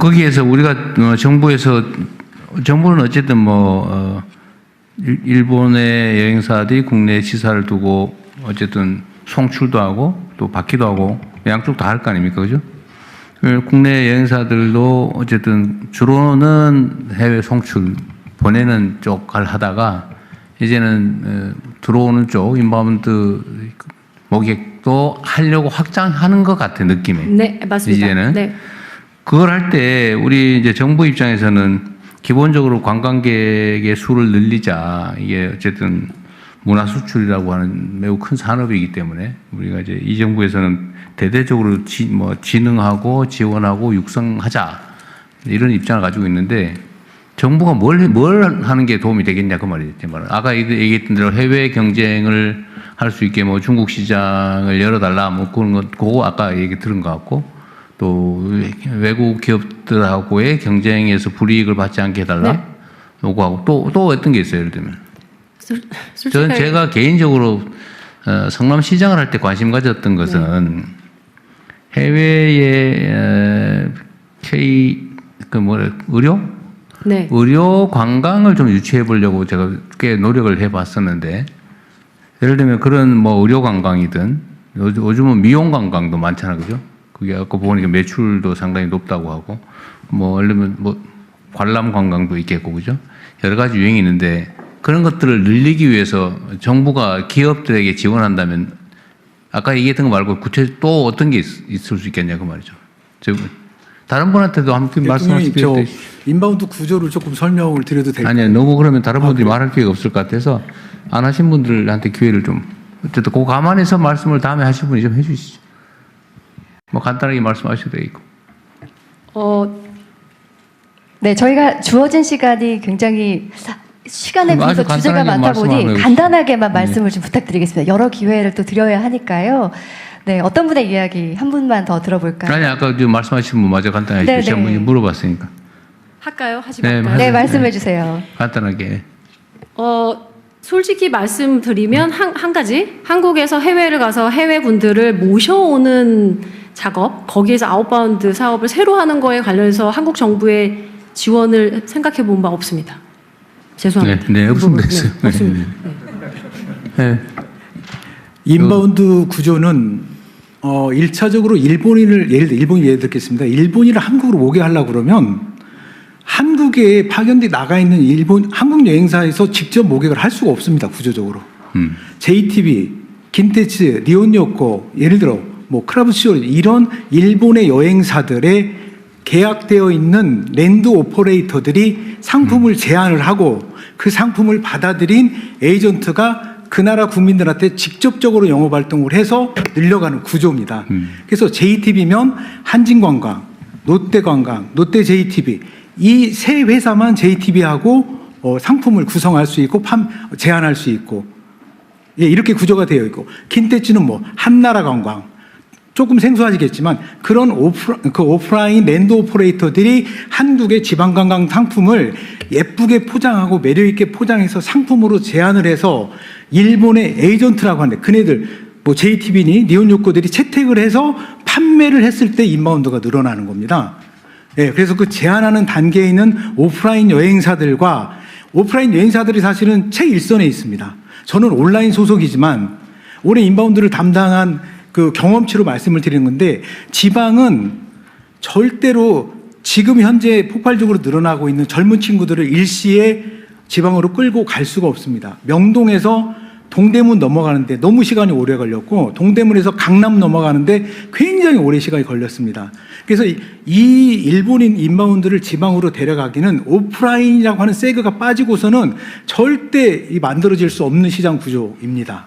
거기에서 우리가 정부는 어쨌든 일본의 여행사들이 국내 지사를 두고 어쨌든 송출도 하고 또 받기도 하고 양쪽 다 할 거 아닙니까, 그죠? 국내 여행사들도 어쨌든 주로는 해외 송출 보내는 쪽을 하다가 이제는 들어오는 쪽 인바운드 모객도 하려고 확장하는 것 같아, 느낌이. 네, 맞습니다. 이제는. 네. 그걸 할 때 우리 이제 정부 입장에서는 기본적으로 관광객의 수를 늘리자. 이게 어쨌든 문화 수출이라고 하는 매우 큰 산업이기 때문에 우리가 이제 이 정부에서는 대대적으로 진흥하고 지원하고 육성하자. 이런 입장을 가지고 있는데 정부가 뭘 하는 게 도움이 되겠냐 그 말이죠. 아까 얘기했던 대로 해외 경쟁을 할 수 있게 중국 시장을 열어달라 그런 것, 그거 아까 얘기 들은 것 같고 또 외국 기업들하고의 경쟁에서 불이익을 받지 않게 해달라. 네. 요구하고 또 어떤 게 있어요, 예를 들면. 저는 솔직하게 제가 개인적으로 성남 시장을 할 때 관심 가졌던 것은 해외의 의료? 네. 의료 관광을 좀 유치해 보려고 제가 꽤 노력을 해 봤었는데 예를 들면 그런 의료 관광이든 요즘은 미용 관광도 많잖아요. 그죠? 그게 아까 보니까 매출도 상당히 높다고 하고 예를 들면 관람 관광도 있겠고 그죠? 여러 가지 유행이 있는데 그런 것들을 늘리기 위해서 정부가 기업들에게 지원한다면 아까 얘기했던 거 말고 구체적으로 또 어떤 게 있을 수 있겠냐 그 말이죠. 다른 분한테도 한번 말씀하실 필요도 있어요. 인바운드 구조를 조금 설명을 드려도 될까요? 아니요, 너무 그러면 다른 분들이 말할 기회가 없을 것 같아서 안 하신 분들한테 기회를 좀 어쨌든 그 감안해서 말씀을 다음에 하실 분이 좀 해주시죠. 간단하게 말씀하셔도 되겠고. 네, 저희가 주어진 시간이 굉장히 시간에 비해서 주제가 많다 보니 간단하게만 말씀을 좀 부탁드리겠습니다. 여러 기회를 또 드려야 하니까요. 네, 어떤 분의 이야기 한 분만 더 들어볼까요? 아니 아까 말씀하신 분 마저 간단하게 해주시죠. 제가 물어봤으니까. 할까요? 하지 네, 말까요? 네, 말씀해 주세요. 간단하게. 솔직히 말씀드리면 한 가지 한국에서 해외를 가서 해외 분들을 모셔오는 작업, 거기에서 아웃바운드 사업을 새로 하는 거에 관련해서 한국 정부의 지원을 생각해 본 바 없습니다. 죄송합니다. 네, 없으면 됐어요. 네, 없습니다. 네. 인바운드 구조는 1차적으로 일본인 예를 들겠습니다. 일본인을 한국으로 오게 하려고 그러면 한국에 파견돼 나가 있는 한국 여행사에서 직접 모객을 할 수가 없습니다. 구조적으로. JTB, 긴테츠, 니혼요코, 예를 들어 크라브시오 이런 일본의 여행사들의 계약되어 있는 랜드 오퍼레이터들이 상품을 제안을 하고 그 상품을 받아들인 에이전트가 그 나라 국민들한테 직접적으로 영업 활동을 해서 늘려가는 구조입니다. 그래서 JTB면 한진관광, 롯데관광, 롯데 JTB 이 세 회사만 JTB하고 상품을 구성할 수 있고 제안할 수 있고 이렇게 구조가 되어 있고 킨테츠는 한나라관광 조금 생소하시겠지만 그런 오프라인 랜드 오퍼레이터들이 한국의 지방관광 상품을 예쁘게 포장하고 매력있게 포장해서 상품으로 제안을 해서 일본의 에이전트라고 하는데 그네들 JTB니 니혼요코들이 채택을 해서 판매를 했을 때 인바운드가 늘어나는 겁니다. 네, 그래서 그 제안하는 단계에 있는 오프라인 여행사들이 사실은 최일선에 있습니다. 저는 온라인 소속이지만 올해 인바운드를 담당한 그 경험치로 말씀을 드리는 건데 지방은 절대로 지금 현재 폭발적으로 늘어나고 있는 젊은 친구들을 일시에 지방으로 끌고 갈 수가 없습니다. 명동에서 동대문 넘어가는데 너무 시간이 오래 걸렸고 동대문에서 강남 넘어가는데 굉장히 오래 시간이 걸렸습니다. 그래서 이 일본인 인바운드를 지방으로 데려가기는 오프라인이라고 하는 세그가 빠지고서는 절대 만들어질 수 없는 시장 구조입니다.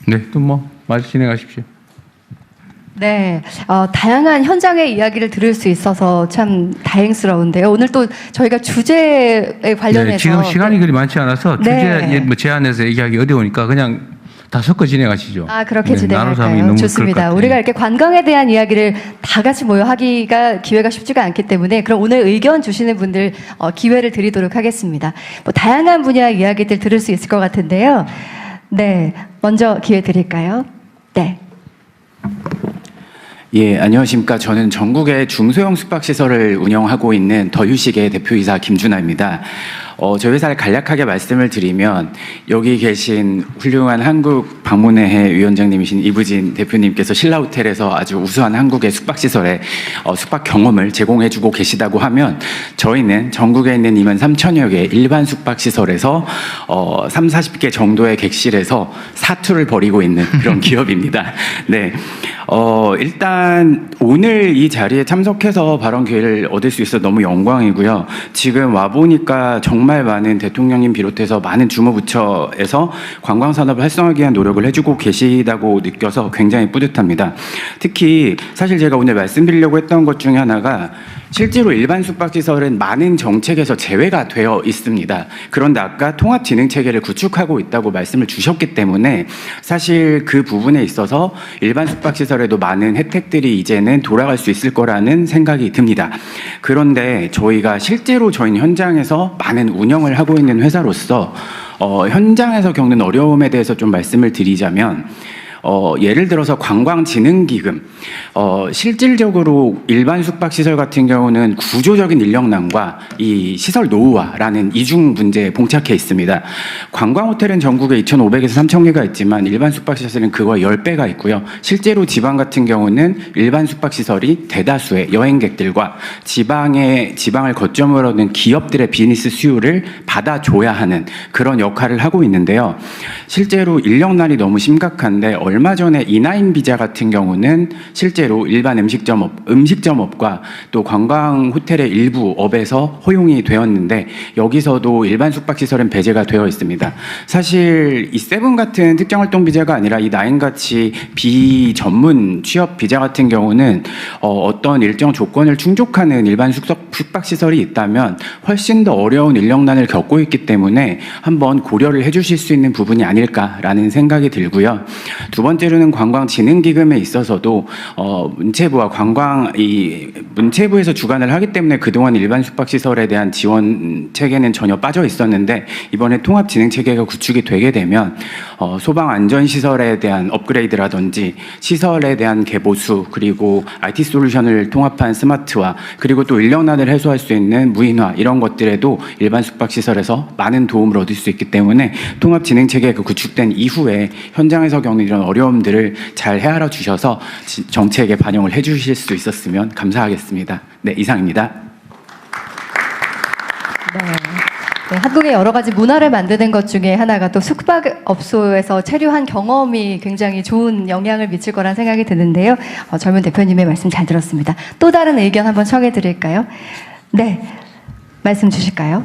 네, 또 마저 진행하십시오. 네, 다양한 현장의 이야기를 들을 수 있어서 참 다행스러운데요. 오늘 또 저희가 주제에 관련해서 네, 지금 시간이 그리 많지 않아서 주제 제안해서 얘기하기 어려우니까 그냥 다 섞어 진행하시죠. 그렇게 네, 진행할까요? 좋습니다. 우리가 이렇게 관광에 대한 이야기를 다 같이 모여 하기가 기회가 쉽지가 않기 때문에 그럼 오늘 의견 주시는 분들 기회를 드리도록 하겠습니다. 다양한 분야 이야기들 들을 수 있을 것 같은데요. 네, 먼저 기회 드릴까요? 네. 예, 안녕하십니까. 저는 전국의 중소형 숙박시설을 운영하고 있는 더휴식의 대표이사 김준하입니다. 저희 회사를 간략하게 말씀을 드리면 여기 계신 훌륭한 한국 방문회 위원장님이신 이부진 대표님께서 신라호텔에서 아주 우수한 한국의 숙박시설에 숙박 경험을 제공해주고 계시다고 하면 저희는 전국에 있는 2만 3천여 개 일반 숙박시설에서 3, 40개 정도의 객실에서 사투를 벌이고 있는 그런 기업입니다. 네. 일단 오늘 이 자리에 참석해서 발언 기회를 얻을 수 있어 너무 영광이고요. 지금 와보니까 정말 많은 대통령님 비롯해서 많은 주무부처에서 관광산업을 활성화하기 위한 노력을 해주고 계시다고 느껴서 굉장히 뿌듯합니다. 특히 사실 제가 오늘 말씀드리려고 했던 것 중에 하나가 실제로 일반 숙박시설은 많은 정책에서 제외가 되어 있습니다. 그런데 아까 통합진흥체계를 구축하고 있다고 말씀을 주셨기 때문에 사실 그 부분에 있어서 일반 숙박시설에도 많은 혜택들이 이제는 돌아갈 수 있을 거라는 생각이 듭니다. 그런데 저희가 실제로 저희는 현장에서 많은 운영을 하고 있는 회사로서 현장에서 겪는 어려움에 대해서 좀 말씀을 드리자면 예를 들어서 관광진흥기금, 실질적으로 일반 숙박시설 같은 경우는 구조적인 인력난과 이 시설 노후화라는 이중 문제에 봉착해 있습니다. 관광호텔은 전국에 2,500에서 3,000개가 있지만 일반 숙박시설은 그거의 10배가 있고요. 실제로 지방 같은 경우는 일반 숙박시설이 대다수의 여행객들과 지방을 거점으로 하는 기업들의 비즈니스 수요를 받아줘야 하는 그런 역할을 하고 있는데요. 실제로 인력난이 너무 심각한데 얼마 전에 이나인 비자 같은 경우는 실제로 일반 음식점업과 또 관광 호텔의 일부 업에서 허용이 되었는데 여기서도 일반 숙박시설은 배제가 되어 있습니다. 사실 이 세븐 같은 특정활동 비자가 아니라 이 나인 같이 비전문 취업 비자 같은 경우는 어떤 일정 조건을 충족하는 일반 숙박시설이 있다면 훨씬 더 어려운 인력난을 겪고 있기 때문에 한번 고려를 해주실 수 있는 부분이 아닐까라는 생각이 들고요. 두 번째로는 관광진흥기금에 있어서도 문체부와 문체부에서 주관을 하기 때문에 그동안 일반 숙박시설에 대한 지원 체계는 전혀 빠져 있었는데 이번에 통합진흥체계가 구축이 되게 되면 소방안전시설에 대한 업그레이드라든지 시설에 대한 개보수 그리고 IT 솔루션을 통합한 스마트화 그리고 또 인력난을 해소할 수 있는 무인화 이런 것들에도 일반 숙박시설에서 많은 도움을 얻을 수 있기 때문에 통합진흥체계가 구축된 이후에 현장에서 겪는 이런 어려움들을 잘 헤아려 주셔서 정책에 반영을 해주실 수 있었으면 감사하겠습니다. 네, 이상입니다. 네, 한국의 여러 가지 문화를 만드는 것 중에 하나가 또 숙박업소에서 체류한 경험이 굉장히 좋은 영향을 미칠 거란 생각이 드는데요. 젊은 대표님의 말씀 잘 들었습니다. 또 다른 의견 한번 청해 드릴까요? 네, 말씀 주실까요?